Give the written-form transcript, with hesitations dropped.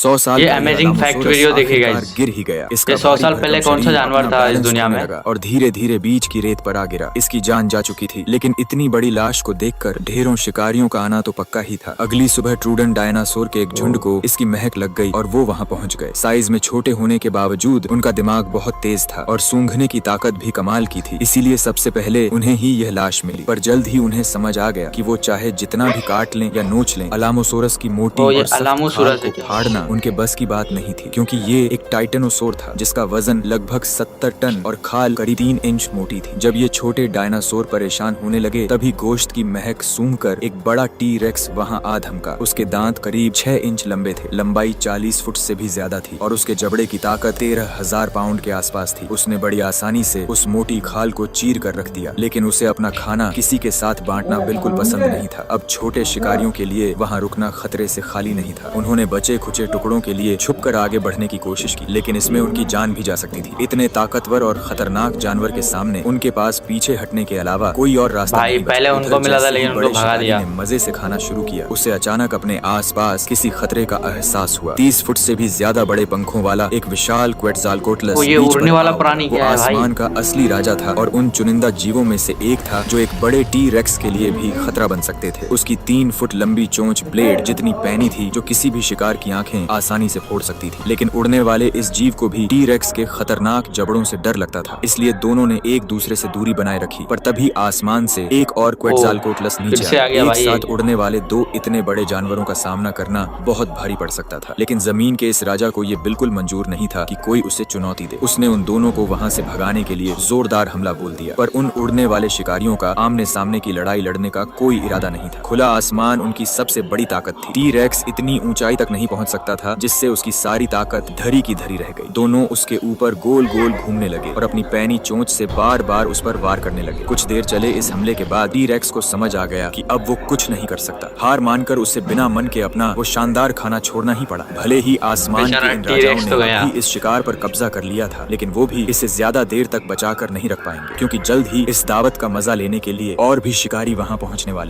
100 साल ये का अमेजिंग फैक्ट अलामोसोरस वीडियो देखिए आखिरकार गाइस। गिर ही गया। इसका ये 100 भारी साल भरकम पहले कौन सा शरीर जानवर अपना था इस बैलेंस दुनिया खोने में? लगा और धीरे धीरे बीच की रेत पर आ गिरा। इसकी जान जा चुकी थी, लेकिन इतनी बड़ी लाश को देखकर ढेरों शिकारियों का आना तो पक्का ही था। अगली सुबह ट्रूडन डायनासोर के एक झुंड को इसकी महक लग गई और वो वहाँ पहुँच गए। साइज में छोटे होने के बावजूद उनका दिमाग बहुत तेज था और सूंघने की ताकत भी कमाल की थी, इसीलिए सबसे पहले उन्हें ही यह लाश मिली। पर जल्द ही उन्हें समझ आ गया कि वो चाहे जितना भी काट लें या नोच लें, अलामोसोरस की मोटी और सख्त खाल को फाड़ना उनके बस की बात नहीं थी, क्योंकि ये एक टाइटेनोसोर था जिसका वजन लगभग 70 टन और खाल करीब 3 इंच मोटी थी। जब ये छोटे डायनासोर परेशान होने लगे, तभी गोश्त की महक सूंघकर एक बड़ा टी रेक्स वहाँ आ धमका। उसके दांत करीब 6 इंच लंबे थे, लंबाई 40 फुट से भी ज्यादा थी और उसके जबड़े की ताकत 13,000 पाउंड के आसपास थी। उसने बड़ी आसानी से उस मोटी खाल को चीर कर रख दिया, लेकिन उसे अपना खाना किसी के साथ बांटना बिल्कुल पसंद नहीं था। अब छोटे शिकारियों के लिए वहाँ रुकना खतरे से खाली नहीं था। उन्होंने बचे खुचे टुकड़ों के लिए छुपकर आगे बढ़ने की कोशिश की, लेकिन इसमें उनकी जान भी जा सकती थी। इतने ताकतवर और खतरनाक जानवर के सामने उनके पास पीछे हटने के अलावा कोई और रास्ता नहीं बचा। पहले उनको मिला था, लेकिन उनको भगा दिया। मजे से खाना शुरू किया। उसे अचानक अपने आसपास किसी खतरे का एहसास हुआ। 30 फुट से भी ज्यादा बड़े पंखों वाला एक विशाल क्वेटज़ालकोटलस उड़ने वाला प्राणी क्या है भाई? आसमान का असली राजा था और उन चुनिंदा जीवों में से एक था जो एक बड़े टी रेक्स के लिए भी खतरा बन सकते थे। उसकी 3 फुट लंबी चोंच ब्लेड जितनी पैनी थी जो किसी भी शिकार की आंखें आसानी से फोड़ सकती थी। लेकिन उड़ने वाले इस जीव को भी टी रेक्स के खतरनाक जबड़ों से डर लगता था, इसलिए दोनों ने एक दूसरे से दूरी बनाए रखी। पर तभी आसमान से एक और क्वेटज़ालकोटलस नीचे आया। एक साथ उड़ने वाले 2 इतने बड़े जानवरों का सामना करना बहुत भारी पड़ सकता था, लेकिन जमीन के इस राजा को ये बिल्कुल मंजूर नहीं था कि कोई उसे चुनौती दे। उसने उन दोनों को वहाँ से भगाने के लिए जोरदार हमला बोल दिया, पर उन उड़ने वाले शिकारियों का आमने सामने की लड़ाई लड़ने का कोई इरादा नहीं था। खुला आसमान उनकी सबसे बड़ी ताकत थी। टी रेक्स इतनी ऊंचाई तक नहीं पहुंच सकता था, जिससे उसकी सारी ताकत धरी की धरी रह गई। दोनों उसके ऊपर गोल गोल घूमने लगे और अपनी पैनी चोंच से बार बार उस पर वार करने लगे। कुछ देर चले इस हमले के बाद टी रेक्स को समझ आ गया कि अब वो कुछ नहीं कर सकता। हार मानकर उसे बिना मन के अपना वो शानदार खाना छोड़ना ही पड़ा। भले ही आसमान के इन राजाओं ने भी इस शिकार पर कब्जा कर लिया था, लेकिन वो भी इसे ज्यादा देर तक बचा कर नहीं रख पाएंगे, क्योंकि जल्द ही इस दावत का मजा लेने के लिए और भी शिकारी वहाँ पहुँचने वाले थे।